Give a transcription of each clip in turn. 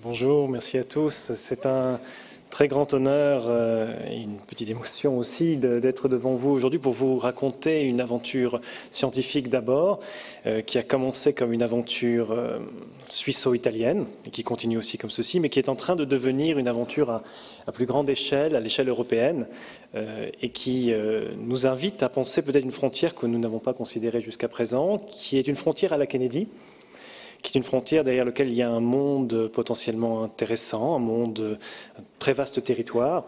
Bonjour, merci à tous. C'est un très grand honneur et une petite émotion aussi d'être devant vous aujourd'hui pour vous raconter une aventure scientifique d'abord, qui a commencé comme une aventure suisse-italienne et qui continue aussi comme ceci, mais qui est en train de devenir une aventure à plus grande échelle, à l'échelle européenne, et qui nous invite à penser peut-être une frontière que nous n'avons pas considérée jusqu'à présent, qui est une frontière à la Kennedy, qui est une frontière derrière laquelle il y a un monde potentiellement intéressant, un très vaste territoire,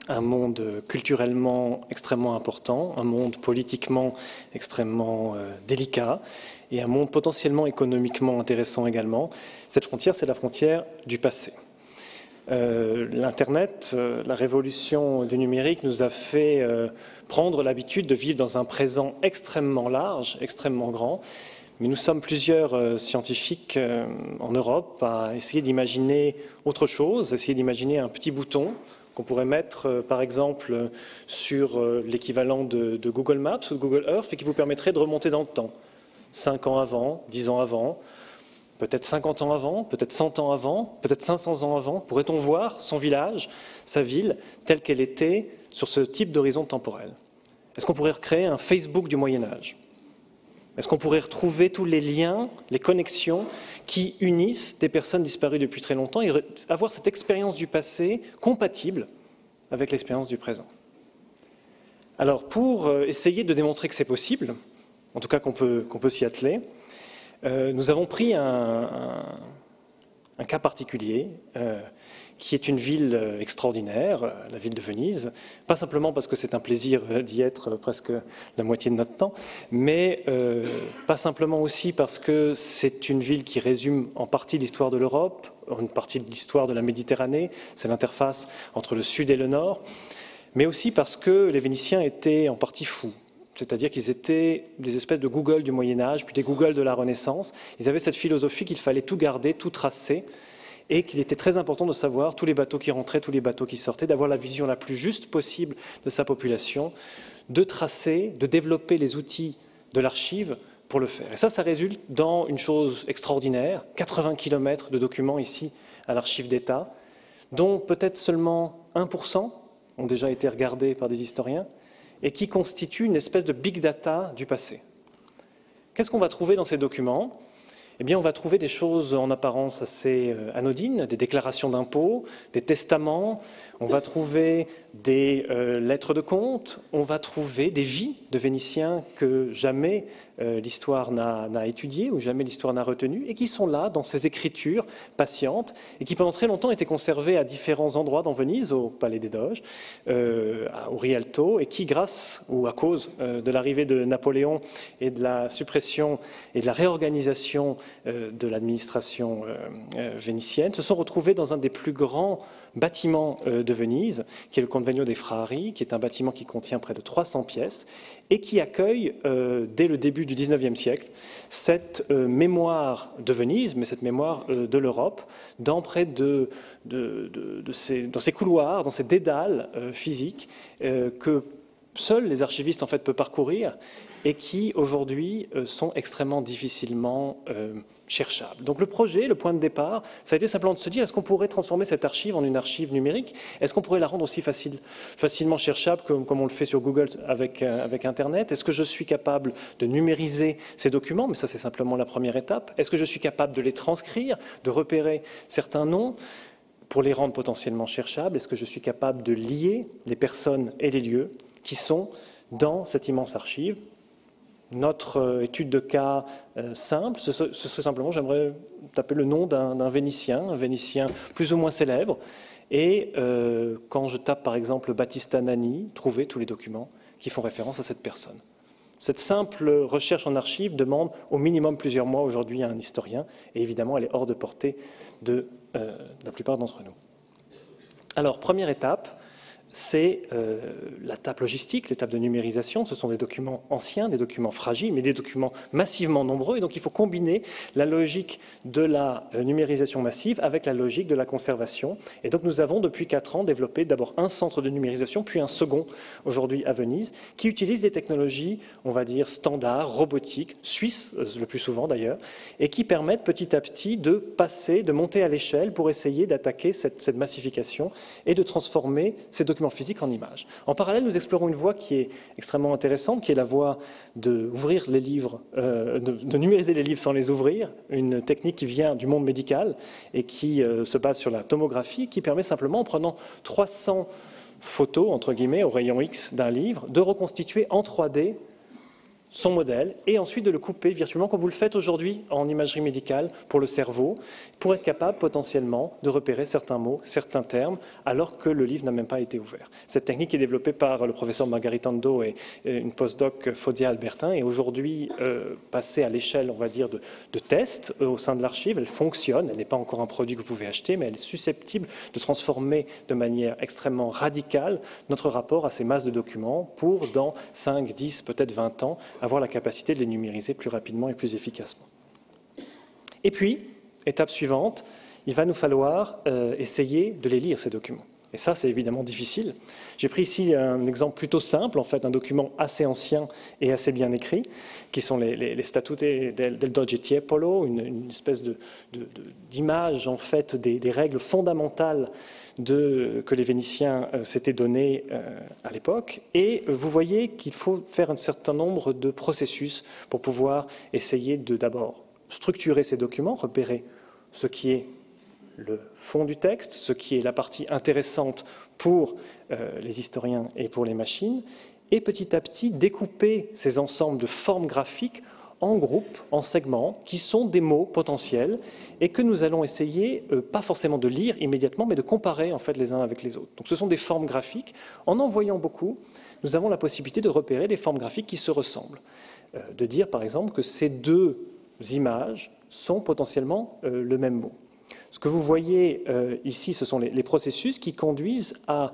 un monde culturellement extrêmement important, un monde politiquement extrêmement délicat et un monde potentiellement économiquement intéressant également. Cette frontière, c'est la frontière du passé. L'Internet, la révolution du numérique nous a fait prendre l'habitude de vivre dans un présent extrêmement large, extrêmement grand. Mais nous sommes plusieurs scientifiques en Europe à essayer d'imaginer autre chose, essayer d'imaginer un petit bouton qu'on pourrait mettre par exemple sur l'équivalent de Google Maps ou de Google Earth et qui vous permettrait de remonter dans le temps. 5 ans avant, 10 ans avant, peut-être 50 ans avant, peut-être 100 ans avant, peut-être 500 ans avant. Pourrait-on voir son village, sa ville, telle qu'elle était sur ce type d'horizon temporel? Est-ce qu'on pourrait recréer un Facebook du Moyen-Âge? Est-ce qu'on pourrait retrouver tous les liens, les connexions qui unissent des personnes disparues depuis très longtemps et avoir cette expérience du passé compatible avec l'expérience du présent? Alors, pour essayer de démontrer que c'est possible, en tout cas qu'on peut s'y atteler, nous avons pris un cas particulier, qui est une ville extraordinaire, la ville de Venise, pas simplement parce que c'est un plaisir d'y être presque la moitié de notre temps, mais pas simplement aussi parce que c'est une ville qui résume en partie l'histoire de l'Europe, une partie de l'histoire de la Méditerranée, c'est l'interface entre le sud et le nord, mais aussi parce que les Vénitiens étaient en partie fous. C'est-à-dire qu'ils étaient des espèces de Google du Moyen-Âge, puis des Google de la Renaissance. Ils avaient cette philosophie qu'il fallait tout garder, tout tracer, et qu'il était très important de savoir tous les bateaux qui rentraient, tous les bateaux qui sortaient, d'avoir la vision la plus juste possible de sa population, de tracer, de développer les outils de l'archive pour le faire. Et ça résulte dans une chose extraordinaire, 80 km de documents ici à l'archive d'État, dont peut-être seulement 1% ont déjà été regardés par des historiens, et qui constituent une espèce de big data du passé. Qu'est-ce qu'on va trouver dans ces documents ? Eh bien, on va trouver des choses en apparence assez anodines, des déclarations d'impôts, des testaments, on va trouver des lettres de compte, on va trouver des vies de Vénitiens que jamais l'histoire n'a étudiées ou jamais l'histoire n'a retenues, et qui sont là dans ces écritures patientes, et qui pendant très longtemps étaient conservées à différents endroits dans Venise, au Palais des Doges, au Rialto, et qui, grâce ou à cause de l'arrivée de Napoléon et de la suppression et de la réorganisation de l'administration vénitienne, se sont retrouvés dans un des plus grands bâtiments de Venise, qui est le Convegno dei Frari, qui est un bâtiment qui contient près de 300 pièces et qui accueille, dès le début du XIXe siècle, cette mémoire de Venise, mais cette mémoire de l'Europe, dans ces couloirs, dans ces dédales physiques que seuls les archivistes en fait peuvent parcourir et qui aujourd'hui sont extrêmement difficilement cherchables. Donc le projet, le point de départ, ça a été simplement de se dire, est-ce qu'on pourrait transformer cette archive en une archive numérique? Est-ce qu'on pourrait la rendre aussi facilement cherchable comme on le fait sur Google avec Internet? Est-ce que je suis capable de numériser ces documents? Mais ça, c'est simplement la première étape. Est-ce que je suis capable de les transcrire, de repérer certains noms pour les rendre potentiellement cherchables? Est-ce que je suis capable de lier les personnes et les lieux qui sont dans cette immense archive? Notre étude de cas simple, ce serait simplement, j'aimerais taper le nom d'un Vénitien, un Vénitien plus ou moins célèbre, et quand je tape par exemple Battista Nani, trouver tous les documents qui font référence à cette personne. Cette simple recherche en archive demande au minimum plusieurs mois aujourd'hui à un historien, et évidemment elle est hors de portée de la plupart d'entre nous. Alors, première étape, c'est l'étape logistique, l'étape de numérisation. Ce sont des documents anciens, des documents fragiles, mais des documents massivement nombreux. Et donc, il faut combiner la logique de la numérisation massive avec la logique de la conservation. Et donc, nous avons, depuis 4 ans, développé d'abord un centre de numérisation, puis un second, aujourd'hui à Venise, qui utilise des technologies, on va dire, standards, robotiques, suisses, le plus souvent d'ailleurs, et qui permettent petit à petit de passer, de monter à l'échelle pour essayer d'attaquer cette massification et de transformer ces documents physiques en images. En parallèle, nous explorons une voie qui est extrêmement intéressante, qui est la voie d'ouvrir les livres, de numériser les livres sans les ouvrir, une technique qui vient du monde médical et qui se base sur la tomographie, qui permet simplement, en prenant 300 photos, entre guillemets, au rayon X d'un livre, de reconstituer en 3D son modèle et ensuite de le couper virtuellement comme vous le faites aujourd'hui en imagerie médicale pour le cerveau, pour être capable potentiellement de repérer certains mots, certains termes, alors que le livre n'a même pas été ouvert. Cette technique est développée par le professeur Margaritando et une postdoc Fodia Albertin et aujourd'hui passée à l'échelle, on va dire, de tests au sein de l'archive. Elle fonctionne, elle n'est pas encore un produit que vous pouvez acheter, mais elle est susceptible de transformer de manière extrêmement radicale notre rapport à ces masses de documents pour, dans 5, 10, peut-être 20 ans, avoir la capacité de les numériser plus rapidement et plus efficacement. Et puis, étape suivante, il va nous falloir essayer de les lire, ces documents. Et ça, c'est évidemment difficile. J'ai pris ici un exemple plutôt simple, en fait, un document assez ancien et assez bien écrit, qui sont les Statute del Doge Tiepolo, une espèce d'image, en fait, des règles fondamentales que les Vénitiens s'étaient données à l'époque. Et vous voyez qu'il faut faire un certain nombre de processus pour pouvoir essayer de d'abord structurer ces documents, repérer ce qui est le fond du texte, ce qui est la partie intéressante pour les historiens et pour les machines, et petit à petit découper ces ensembles de formes graphiques en groupes, en segments, qui sont des mots potentiels et que nous allons essayer, pas forcément de lire immédiatement, mais de comparer en fait les uns avec les autres. Donc ce sont des formes graphiques. En voyant beaucoup, nous avons la possibilité de repérer des formes graphiques qui se ressemblent. De dire par exemple que ces deux images sont potentiellement le même mot. Ce que vous voyez ici, ce sont les processus qui conduisent à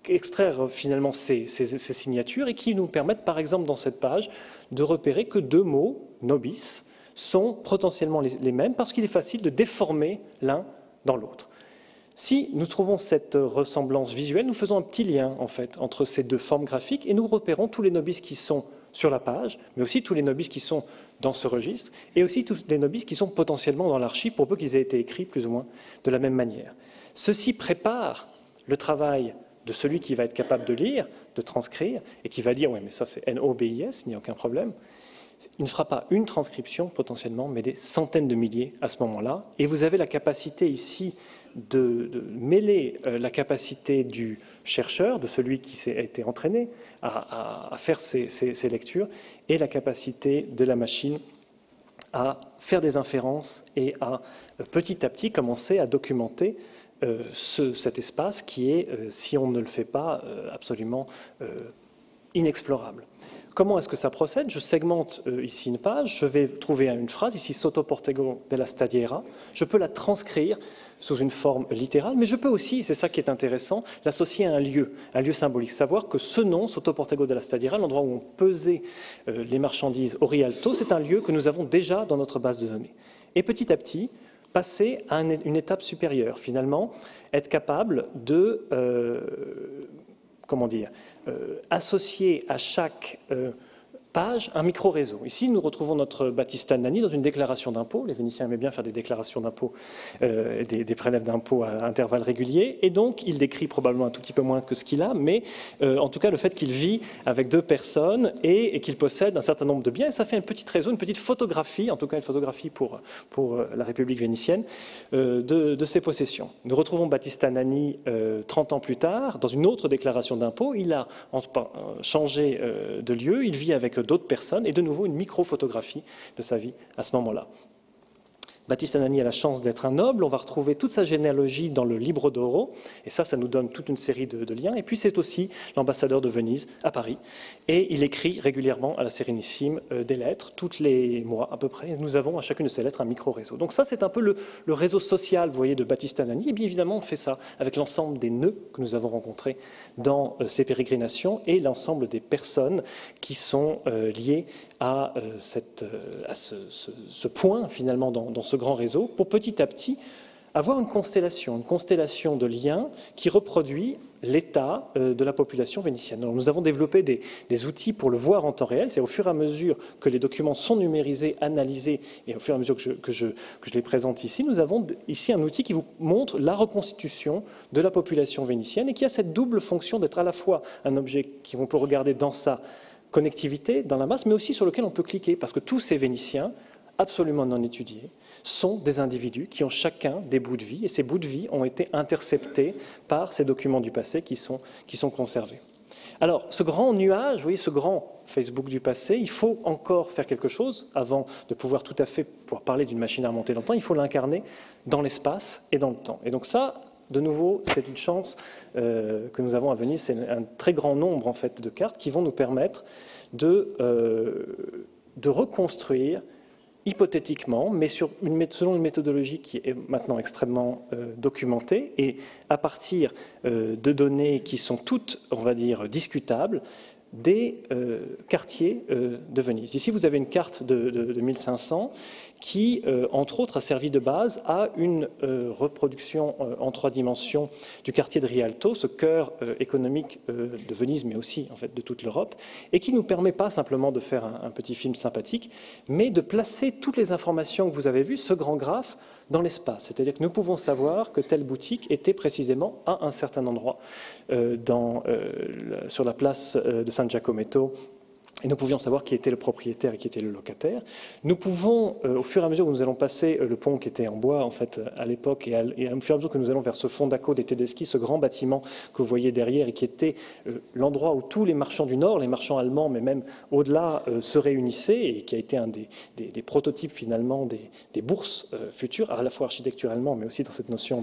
extraire finalement ces signatures et qui nous permettent, par exemple, dans cette page, de repérer que deux mots, nobis, sont potentiellement les mêmes parce qu'il est facile de déformer l'un dans l'autre. Si nous trouvons cette ressemblance visuelle, nous faisons un petit lien, en fait, entre ces deux formes graphiques et nous repérons tous les nobis qui sont sur la page, mais aussi tous les nobis qui sont dans ce registre, et aussi tous les nobis qui sont potentiellement dans l'archive, pour peu qu'ils aient été écrits plus ou moins de la même manière. Ceci prépare le travail de celui qui va être capable de lire, de transcrire, et qui va dire « oui, mais ça c'est NOBIS, il n'y a aucun problème ». Il ne fera pas une transcription potentiellement, mais des centaines de milliers à ce moment-là. Et vous avez la capacité ici de mêler la capacité du chercheur, de celui qui a été entraîné à faire ces lectures, et la capacité de la machine à faire des inférences et à petit à petit commencer à documenter cet espace qui est, si on ne le fait pas, absolument inexplorable. Comment est-ce que ça procède? Je segmente ici une page, je vais trouver une phrase, ici Sotto Portego della Stadiera, je peux la transcrire sous une forme littérale, mais je peux aussi, c'est ça qui est intéressant, l'associer à un lieu symbolique, savoir que ce nom, Sotto Portego della Stadiera, l'endroit où on pesait les marchandises au Rialto, c'est un lieu que nous avons déjà dans notre base de données. Et petit à petit, passer à une étape supérieure, finalement, être capable de associer à chaque page un micro-réseau. Ici, nous retrouvons notre Battista Nani dans une déclaration d'impôt. Les Vénitiens aimaient bien faire des déclarations d'impôt, des prélèves d'impôt à intervalles réguliers. Et donc, il décrit probablement un tout petit peu moins que ce qu'il a, mais en tout cas, le fait qu'il vit avec deux personnes et qu'il possède un certain nombre de biens. Et ça fait un petit réseau, une petite photographie, en tout cas une photographie pour la République vénitienne, de ses possessions. Nous retrouvons Battista Nani 30 ans plus tard, dans une autre déclaration d'impôt. Il a changé de lieu, il vit avec d'autres personnes, et de nouveau une micro-photographie de sa vie à ce moment-là. Battista Nani a la chance d'être un noble, on va retrouver toute sa généalogie dans le Libro d'Oro, et ça nous donne toute une série de liens. Et puis c'est aussi l'ambassadeur de Venise à Paris, et il écrit régulièrement à la Sérénissime des lettres, tous les mois à peu près. Nous avons à chacune de ces lettres un micro-réseau. Donc ça, c'est un peu le réseau social, vous voyez, de Battista Nani. Et bien évidemment, on fait ça avec l'ensemble des nœuds que nous avons rencontrés dans ces pérégrinations et l'ensemble des personnes qui sont liées à ce point, finalement, dans ce grand réseau, pour petit à petit avoir une constellation de liens qui reproduit l'état de la population vénitienne. Alors, nous avons développé des outils pour le voir en temps réel. C'est au fur et à mesure que les documents sont numérisés, analysés, et au fur et à mesure que je les présente ici, nous avons ici un outil qui vous montre la reconstitution de la population vénitienne et qui a cette double fonction d'être à la fois un objet qu'on peut regarder dans sa connectivité, dans la masse, mais aussi sur lequel on peut cliquer, parce que tous ces Vénitiens, absolument non étudiés, sont des individus qui ont chacun des bouts de vie, et ces bouts de vie ont été interceptés par ces documents du passé qui sont conservés. Alors, ce grand nuage, vous voyez, ce grand Facebook du passé, il faut encore faire quelque chose avant de pouvoir tout à fait pouvoir parler d'une machine à remonter dans le temps, il faut l'incarner dans l'espace et dans le temps. Et donc ça, de nouveau, c'est une chance que nous avons à Venise, c'est un très grand nombre en fait, de cartes qui vont nous permettre de reconstruire hypothétiquement, mais selon une méthodologie qui est maintenant extrêmement documentée et à partir de données qui sont toutes, on va dire, discutables, des quartiers de Venise. Ici, vous avez une carte de 1500 qui, entre autres, a servi de base à une reproduction en 3 dimensions du quartier de Rialto, ce cœur économique de Venise, mais aussi en fait, de toute l'Europe, et qui ne nous permet pas simplement de faire un petit film sympathique, mais de placer toutes les informations que vous avez vues, ce grand graphe, dans l'espace. C'est-à-dire que nous pouvons savoir que telle boutique était précisément à un certain endroit sur la place de San Giacometto, et nous pouvions savoir qui était le propriétaire et qui était le locataire. Nous pouvons, au fur et à mesure que nous allons passer le pont qui était en bois en fait à l'époque, et au fur et à mesure que nous allons vers ce fondaco des Tedeschi, ce grand bâtiment que vous voyez derrière et qui était l'endroit où tous les marchands du Nord, les marchands allemands, mais même au-delà, se réunissaient et qui a été un des prototypes finalement des bourses futures, à la fois architecturalement, mais aussi dans cette notion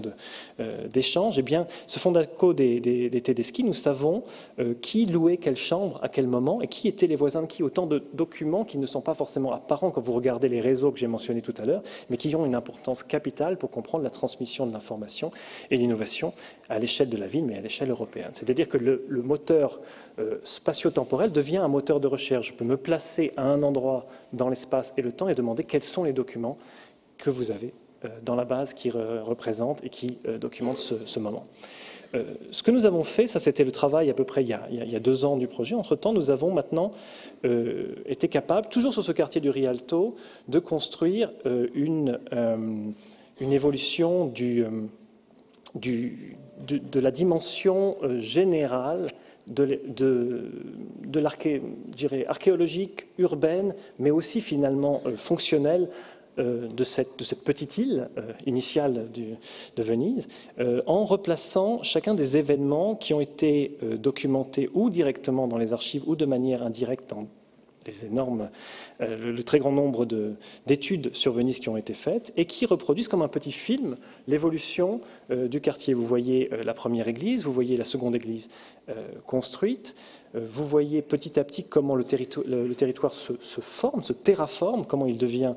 d'échange. Eh bien, ce fondaco des Tedeschi, nous savons qui louait quelle chambre à quel moment et qui étaient les voisins de qui, autant de documents qui ne sont pas forcément apparents quand vous regardez les réseaux que j'ai mentionnés tout à l'heure, mais qui ont une importance capitale pour comprendre la transmission de l'information et l'innovation à l'échelle de la ville, mais à l'échelle européenne. C'est-à-dire que le moteur spatio-temporel devient un moteur de recherche. Je peux me placer à un endroit dans l'espace et le temps et demander quels sont les documents que vous avez dans la base qui représente et qui documente ce moment. Ce que nous avons fait, ça c'était le travail à peu près il y a 2 ans du projet. Entre-temps, nous avons maintenant été capables, toujours sur ce quartier du Rialto, de construire une évolution de la dimension générale de l'archéologique urbaine, mais aussi finalement fonctionnelle de cette petite île initiale de Venise, en replaçant chacun des événements qui ont été documentés ou directement dans les archives ou de manière indirecte dans le très grand nombre d'études sur Venise qui ont été faites et qui reproduisent comme un petit film l'évolution du quartier. Vous voyez la première église, vous voyez la seconde église construite, vous voyez petit à petit comment le territoire se forme, se terraforme, comment il devient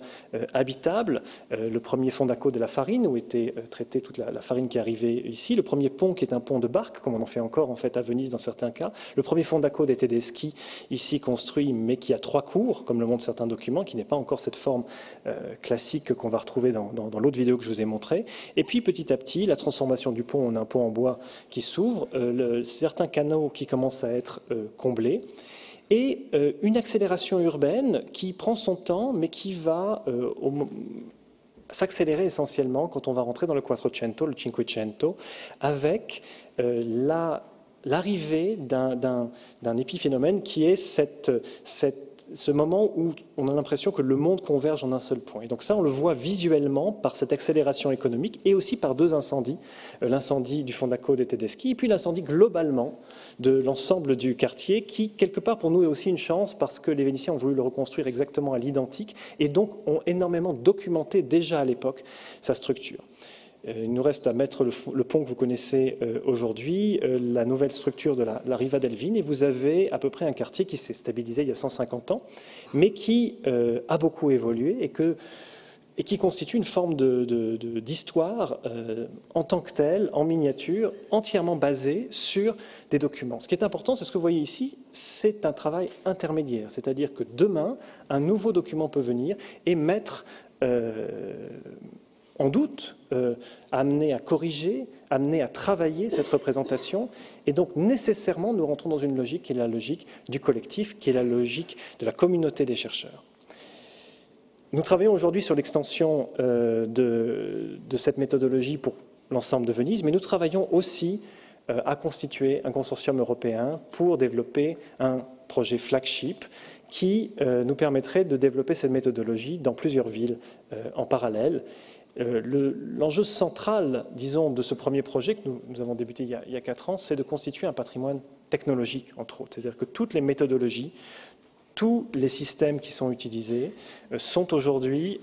habitable. Le premier fondaco de la farine, où était traitée toute la farine qui arrivait ici. Le premier pont qui est un pont de barque, comme on en fait encore en fait à Venise dans certains cas. Le premier fondaco des Tedeschi, ici construit, mais qui a 3 cours, comme le montrent certains documents, qui n'est pas encore cette forme classique qu'on va retrouver dans l'autre vidéo que je vous ai montrée. Et puis petit à petit, la transformation du pont en un pont en bois qui s'ouvre, certains canaux qui commencent à être comblés, et une accélération urbaine qui prend son temps, mais qui va s'accélérer essentiellement quand on va rentrer dans le Quattrocento, le Cinquecento, avec l'arrivée d'un épiphénomène qui est cette ce moment où on a l'impression que le monde converge en un seul point. Et donc ça, on le voit visuellement par cette accélération économique et aussi par deux incendies, l'incendie du Fondaco des Tedeschi et puis l'incendie globalement de l'ensemble du quartier qui, quelque part, pour nous, est aussi une chance parce que les Vénitiens ont voulu le reconstruire exactement à l'identique et donc ont énormément documenté déjà à l'époque sa structure. Il nous reste à mettre le pont que vous connaissez aujourd'hui, la nouvelle structure de la Riva del Vin, et vous avez à peu près un quartier qui s'est stabilisé il y a 150 ans, mais qui a beaucoup évolué et qui constitue une forme d'histoire en tant que telle, en miniature, entièrement basée sur des documents. Ce qui est important, c'est ce que vous voyez ici, c'est un travail intermédiaire, c'est-à-dire que demain, un nouveau document peut venir et mettre en doute, amener à corriger, amener à travailler cette représentation. Et donc, nécessairement, nous rentrons dans une logique qui est la logique du collectif, qui est la logique de la communauté des chercheurs. Nous travaillons aujourd'hui sur l'extension de cette méthodologie pour l'ensemble de Venise, mais nous travaillons aussi à constituer un consortium européen pour développer un projet flagship qui nous permettrait de développer cette méthodologie dans plusieurs villes en parallèle. L'enjeu central, disons, de ce premier projet que nous avons débuté il y a 4 ans, c'est de constituer un patrimoine technologique, entre autres. C'est-à-dire que toutes les méthodologies, tous les systèmes qui sont utilisés sont aujourd'hui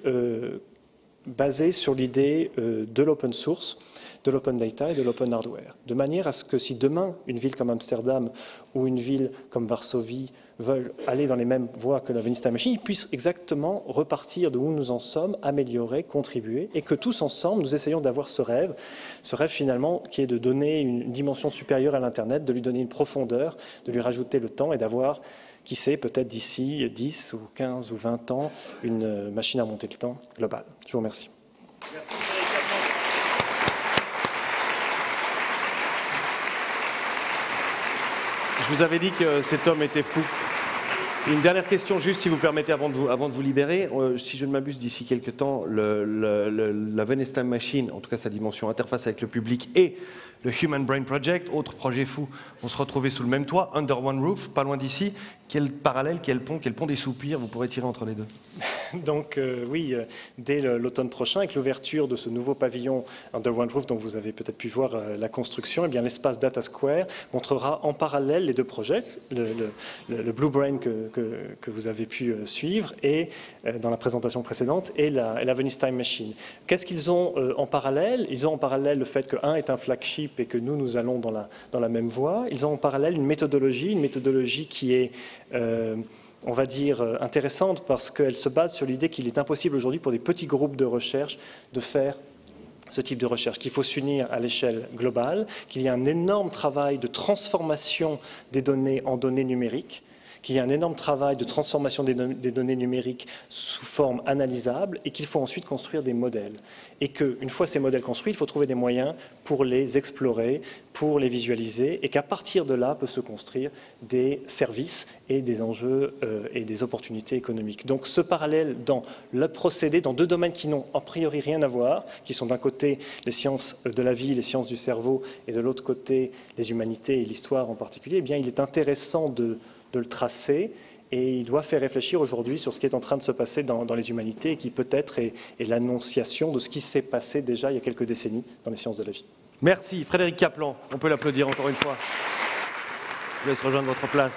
basés sur l'idée de l'open source, de l'open data et de l'open hardware. De manière à ce que si demain, une ville comme Amsterdam ou une ville comme Varsovie veulent aller dans les mêmes voies que la Venice Time Machine, ils puissent exactement repartir de où nous en sommes, améliorer, contribuer, et que tous ensemble, nous essayons d'avoir ce rêve finalement qui est de donner une dimension supérieure à l'Internet, de lui donner une profondeur, de lui rajouter le temps et d'avoir, qui sait, peut-être d'ici 10 ou 15 ou 20 ans, une machine à monter le temps globale. Je vous remercie. Merci. Je vous avais dit que cet homme était fou. Une dernière question, juste si vous permettez, avant de vous libérer. Si je ne m'abuse, d'ici quelques temps, la Venice Time Machine, en tout cas sa dimension interface avec le public, et le Human Brain Project, autre projet fou, vont se retrouver sous le même toit, under one roof, pas loin d'ici. Quel parallèle, quel pont des soupirs vous pourrez tirer entre les deux? Donc oui, dès l'automne prochain, avec l'ouverture de ce nouveau pavillon Under One Roof, dont vous avez peut-être pu voir la construction, eh bien l'espace Data Square montrera en parallèle les deux projets, le Blue Brain que vous avez pu suivre et dans la présentation précédente, et la Venice Time Machine. Qu'est-ce qu'ils ont en parallèle? Ils ont en parallèle le fait qu'un est un flagship et que nous allons dans la même voie. Ils ont en parallèle une méthodologie qui est on va dire, intéressante parce qu'elle se base sur l'idée qu'il est impossible aujourd'hui pour des petits groupes de recherche de faire ce type de recherche, qu'il faut s'unir à l'échelle globale, qu'il y a un énorme travail de transformation des données en données numériques, qu'il y a un énorme travail de transformation des données numériques sous forme analysable et qu'il faut ensuite construire des modèles. Et qu'une fois ces modèles construits, il faut trouver des moyens pour les explorer, pour les visualiser et qu'à partir de là peut se construire des services et des enjeux et des opportunités économiques. Donc ce parallèle dans le procédé, dans deux domaines qui n'ont a priori rien à voir, qui sont d'un côté les sciences de la vie, les sciences du cerveau et de l'autre côté les humanités et l'histoire en particulier, eh bien il est intéressant de le tracer et il doit faire réfléchir aujourd'hui sur ce qui est en train de se passer dans les humanités et qui peut-être est l'annonciation de ce qui s'est passé déjà il y a quelques décennies dans les sciences de la vie. Merci. Frédéric Kaplan, on peut l'applaudir encore une fois. Je vous laisse rejoindre votre place.